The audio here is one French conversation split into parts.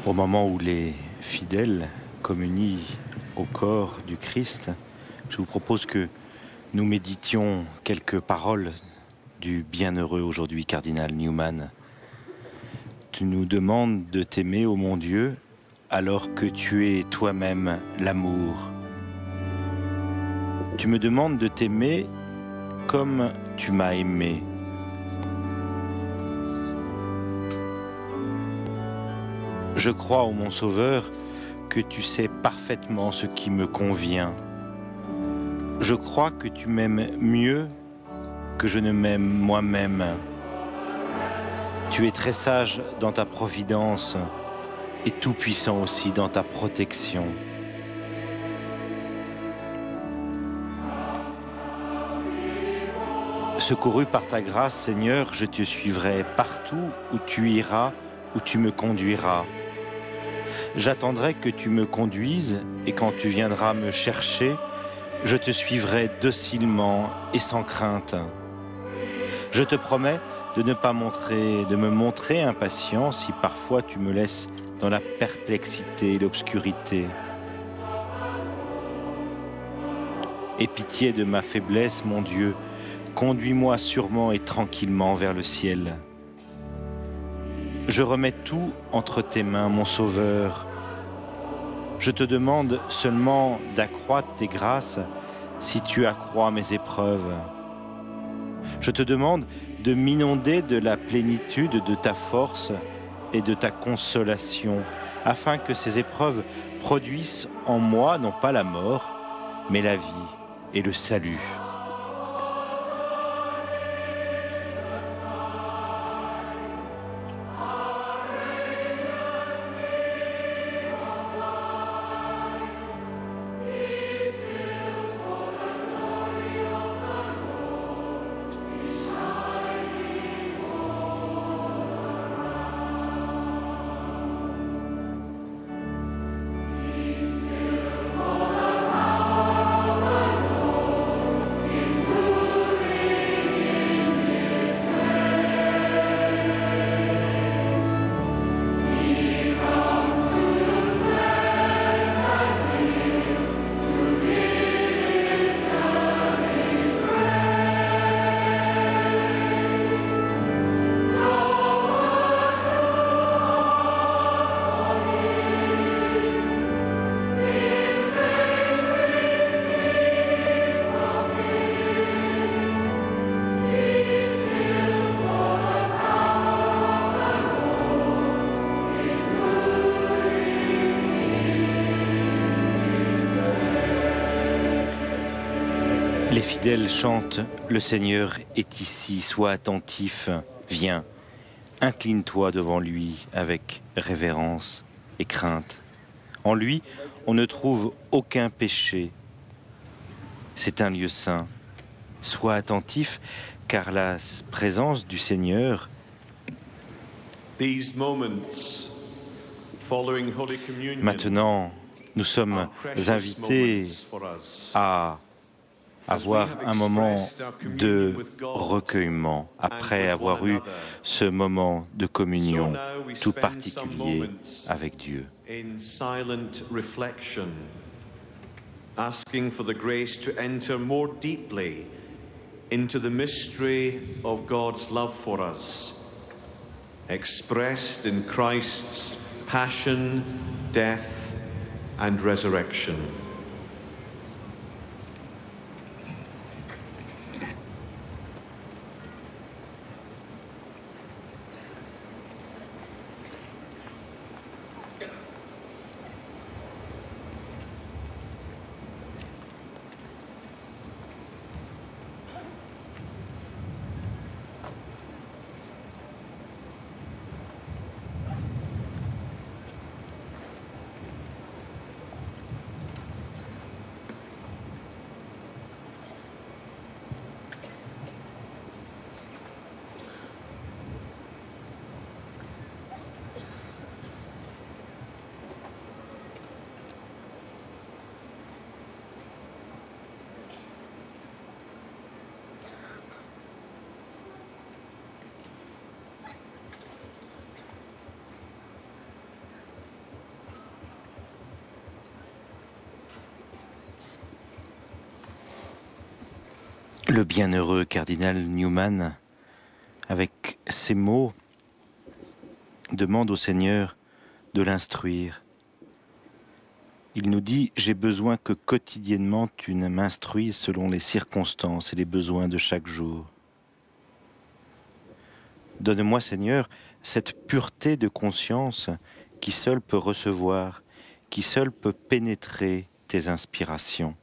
Au moment où les fidèles communient au corps du Christ, je vous propose que nous méditions quelques paroles du bienheureux aujourd'hui, cardinal Newman. Tu nous demandes de t'aimer, ô mon Dieu, alors que tu es toi-même l'amour. Tu me demandes de t'aimer comme tu m'as aimé. Je crois, ô mon Sauveur, que tu sais parfaitement ce qui me convient. Je crois que tu m'aimes mieux que je ne m'aime moi-même. Tu es très sage dans ta providence et tout-puissant aussi dans ta protection. Secouru par ta grâce, Seigneur, je te suivrai partout où tu iras, où tu me conduiras. J'attendrai que tu me conduises et quand tu viendras me chercher, je te suivrai docilement et sans crainte. Je te promets de ne pas me montrer impatient si parfois tu me laisses dans la perplexité et l'obscurité. Aie pitié de ma faiblesse, mon Dieu, conduis-moi sûrement et tranquillement vers le ciel. Je remets tout entre tes mains, mon Sauveur. Je te demande seulement d'accroître tes grâces si tu accrois mes épreuves. Je te demande de m'inonder de la plénitude de ta force et de ta consolation, afin que ces épreuves produisent en moi non pas la mort, mais la vie et le salut. Les fidèles chantent « Le Seigneur est ici, sois attentif, viens, incline-toi devant lui avec révérence et crainte. En lui, on ne trouve aucun péché. C'est un lieu saint. Sois attentif, car la présence du Seigneur maintenant, nous sommes invités à avoir un moment de recueillement après avoir eu ce moment de communion tout particulier avec Dieu. Asking for the grace to enter more deeply into the mystery of God's love for us, expressed in Christ's passion, death, and resurrection. Le bienheureux cardinal Newman, avec ces mots, demande au Seigneur de l'instruire. Il nous dit « J'ai besoin que quotidiennement tu m'instruises selon les circonstances et les besoins de chaque jour. » Donne-moi, Seigneur, cette pureté de conscience qui seule peut recevoir, qui seule peut pénétrer tes inspirations.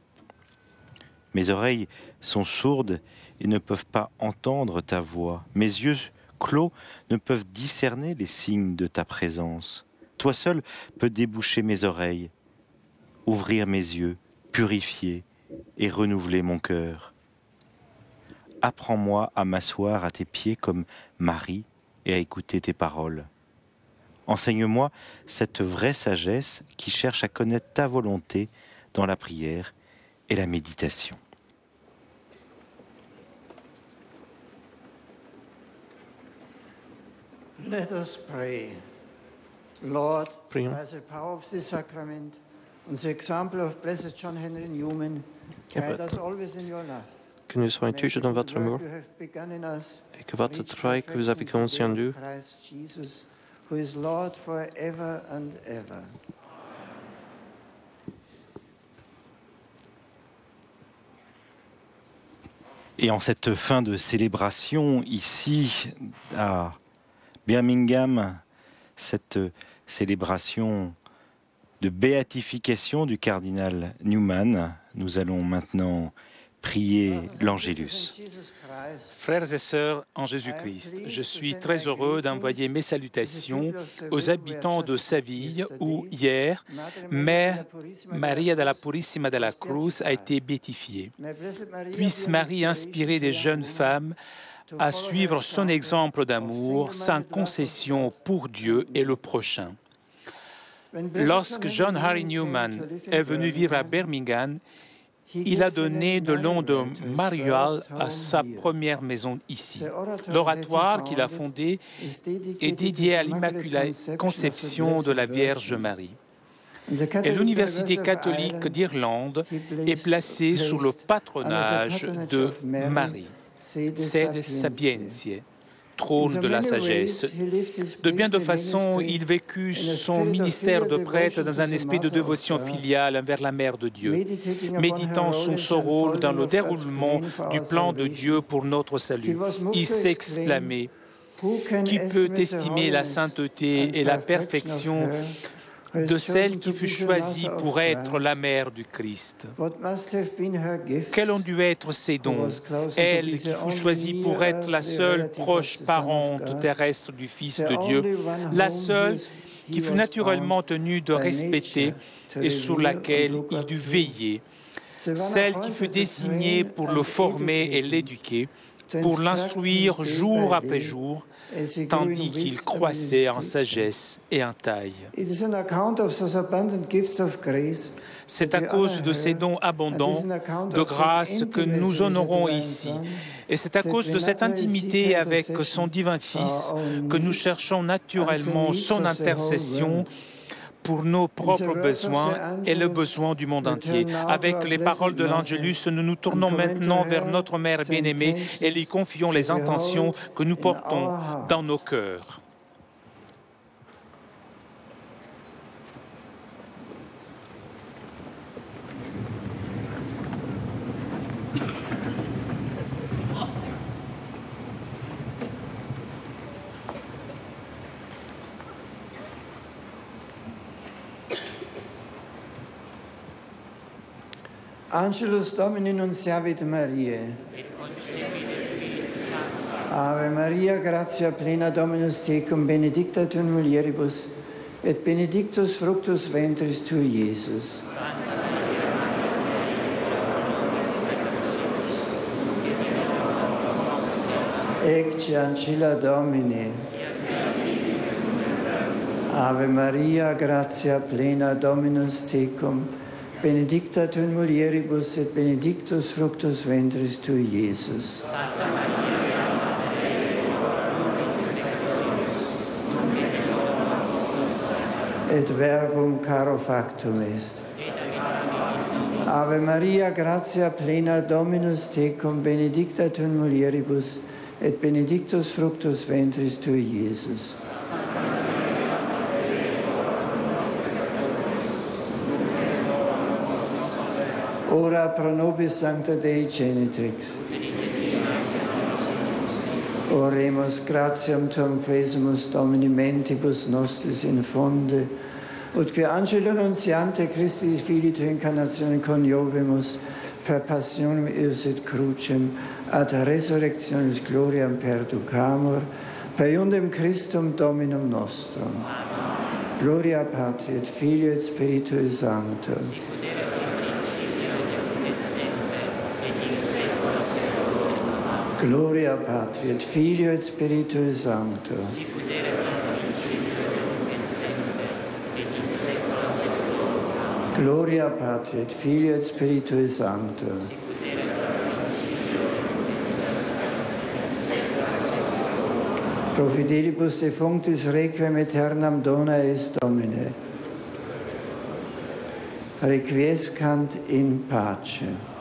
Mes oreilles sont sourdes et ne peuvent pas entendre ta voix. Mes yeux clos ne peuvent discerner les signes de ta présence. Toi seul peux déboucher mes oreilles, ouvrir mes yeux, purifier et renouveler mon cœur. Apprends-moi à m'asseoir à tes pieds comme Marie et à écouter tes paroles. Enseigne-moi cette vraie sagesse qui cherche à connaître ta volonté dans la prière et la méditation. Let us pray. Lord, Prions. by the power of this sacrament and the example of Blessed John Henry Newman, guide us always in your love. Que nous soyons toujours dans votre amour et que votre travail que vous avez commencé en nous who is Lord forever and ever. Et en cette fin de célébration, ici, à Birmingham, cette célébration de béatification du cardinal Newman, nous allons maintenant prier l'Angélus. Frères et sœurs en Jésus-Christ, je suis très heureux d'envoyer mes salutations aux habitants de Séville où hier, Mère Maria de la Purissima de la Cruz a été béatifiée. Puisse Marie inspirer des jeunes femmes à suivre son exemple d'amour sans concession pour Dieu et le prochain. Lorsque John Henry Newman est venu vivre à Birmingham, il a donné le nom de Marial à sa première maison ici. L'oratoire qu'il a fondé est dédié à l'Immaculée Conception de la Vierge Marie. Et l'Université catholique d'Irlande est placée sous le patronage de Marie, Sede Sapientiae, trône de la sagesse. De bien de façon, il vécut son ministère de prêtre dans un esprit de dévotion filiale envers la Mère de Dieu, méditant sur son rôle dans le déroulement du plan de Dieu pour notre salut. Il s'exclamait « Qui peut estimer la sainteté et la perfection de celle qui fut choisie pour être la mère du Christ. Quels ont dû être ses dons, elle qui fut choisie pour être la seule proche parente terrestre du Fils de Dieu, la seule qui fut naturellement tenue de respecter et sur laquelle il dut veiller, celle qui fut désignée pour le former et l'éduquer, pour l'instruire jour après jour, tandis qu'il croissait en sagesse et en taille. C'est à cause de ces dons abondants de grâce que nous honorons ici. Et c'est à cause de cette intimité avec son divin Fils que nous cherchons naturellement son intercession pour nos propres besoins et le besoin du monde entier. Avec les paroles de l'Angélus, nous nous tournons maintenant vers notre Mère bien-aimée et lui confions les intentions que nous portons dans nos cœurs. Angelus Domini nunciavit Mariae. Ave Maria, gratia plena Dominus tecum, benedicta tu in mulieribus, et benedictus fructus ventris tui, Iesus. Ecce ancilla Domini. Ave Maria, gratia plena Dominus tecum, benedicta tu in mulieribus et benedictus fructus ventris tui, Iesus. Et verbum caro factum est. Ave Maria, gratia plena Dominus tecum, benedicta tu in mulieribus, et benedictus fructus ventris tui, Iesus. Ora pro nobis sancta Dei genitrix. Oremus gratiam tuam quesumus Domini mentibus nostris infonde, ut que angelo annunciante Christi Filii tu incarnatione coniovimus per passionem eius et crucem ad resurrectionis gloriam perducamur, per iundem Christum Dominum nostrum. Gloria Patri et Filio et Spiritui Sancto. Gloria Patri et Filio et Spiritui Sancto. Gloria Patri et Filio et Spiritui Sancto. Pro fidelibus defunctis requiem aeternam dona est Domine. Requiescant in pace.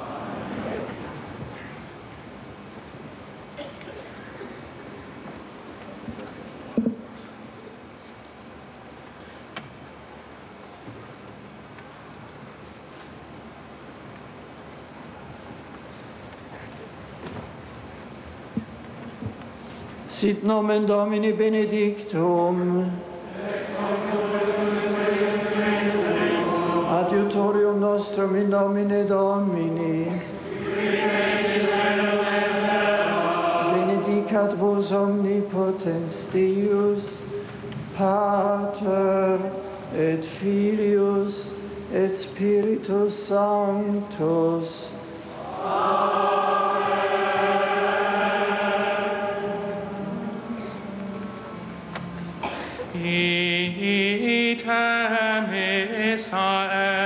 Sit nomen Domini benedictum. Adiutorium nostrum in nomine Domini. Benedicat vos omnipotens Deus, Pater et Filius et Spiritus Sanctus. Item missa est.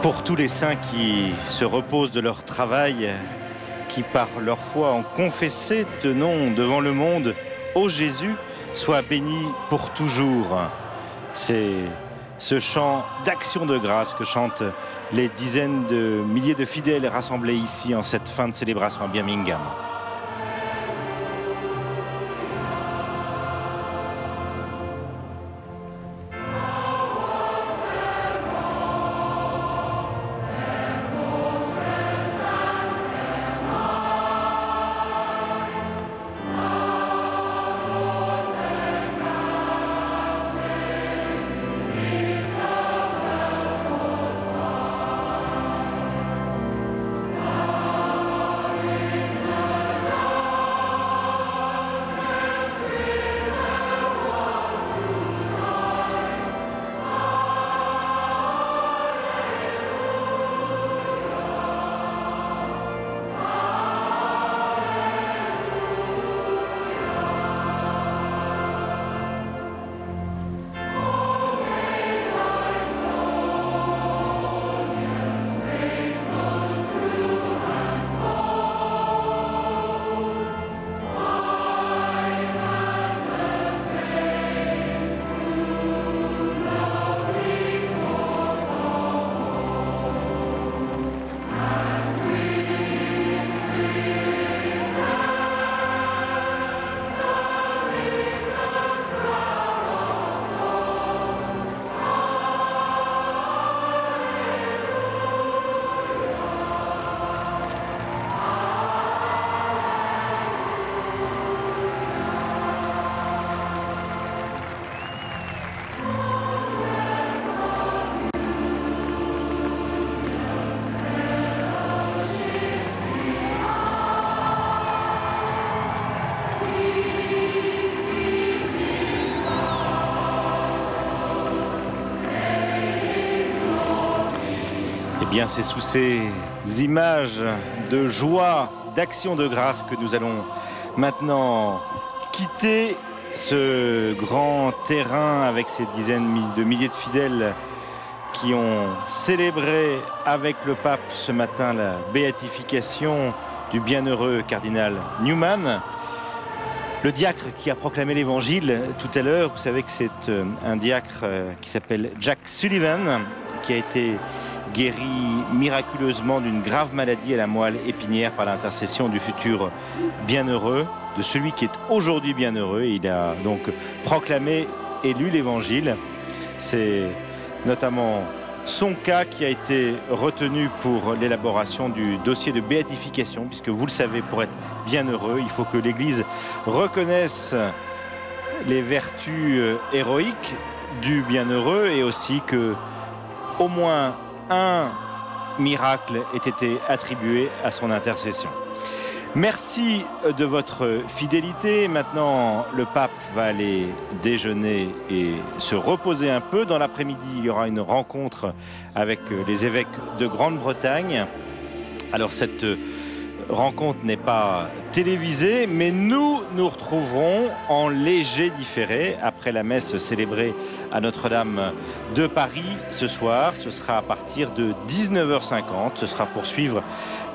Pour tous les saints qui se reposent de leur travail, qui par leur foi ont confessé de nom devant le monde, ô Jésus, sois béni pour toujours. C'est ce chant d'action de grâce que chantent les dizaines de milliers de fidèles rassemblés ici en cette fin de célébration à Birmingham. Bien, c'est sous ces images de joie, d'action de grâce que nous allons maintenant quitter ce grand terrain avec ces dizaines de milliers de fidèles qui ont célébré avec le pape ce matin la béatification du bienheureux cardinal Newman. Le diacre qui a proclamé l'évangile tout à l'heure, vous savez que c'est un diacre qui s'appelle Jack Sullivan, qui a été guéri miraculeusement d'une grave maladie à la moelle épinière par l'intercession du futur bienheureux, de celui qui est aujourd'hui bienheureux. Il a donc proclamé et lu l'évangile. C'est notamment son cas qui a été retenu pour l'élaboration du dossier de béatification, puisque vous le savez, pour être bienheureux, il faut que l'Église reconnaisse les vertus héroïques du bienheureux et aussi que au moins un miracle ait été attribué à son intercession. Merci de votre fidélité. Maintenant, le pape va aller déjeuner et se reposer un peu. Dans l'après-midi, il y aura une rencontre avec les évêques de Grande-Bretagne. Alors, cette rencontre n'est pas télévisée, mais nous retrouverons en léger différé après la messe célébrée à Notre-Dame de Paris ce soir. Ce sera à partir de 19h50. Ce sera pour suivre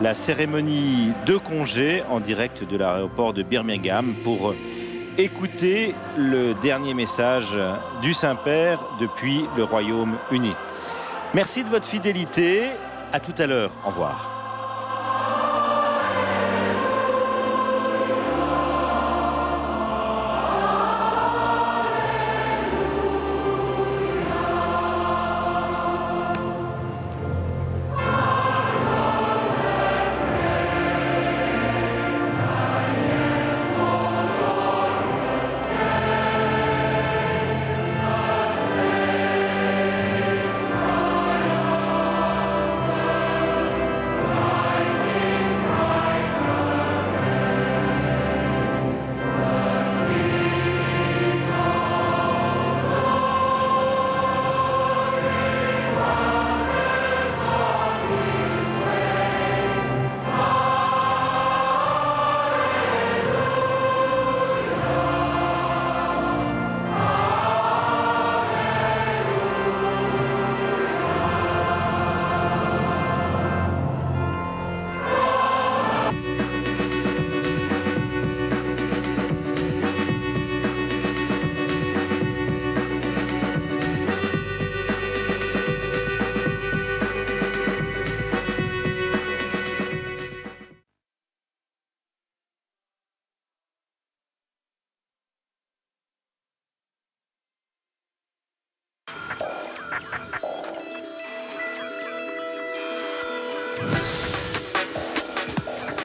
la cérémonie de congé en direct de l'aéroport de Birmingham pour écouter le dernier message du Saint-Père depuis le Royaume-Uni. Merci de votre fidélité. À tout à l'heure. Au revoir.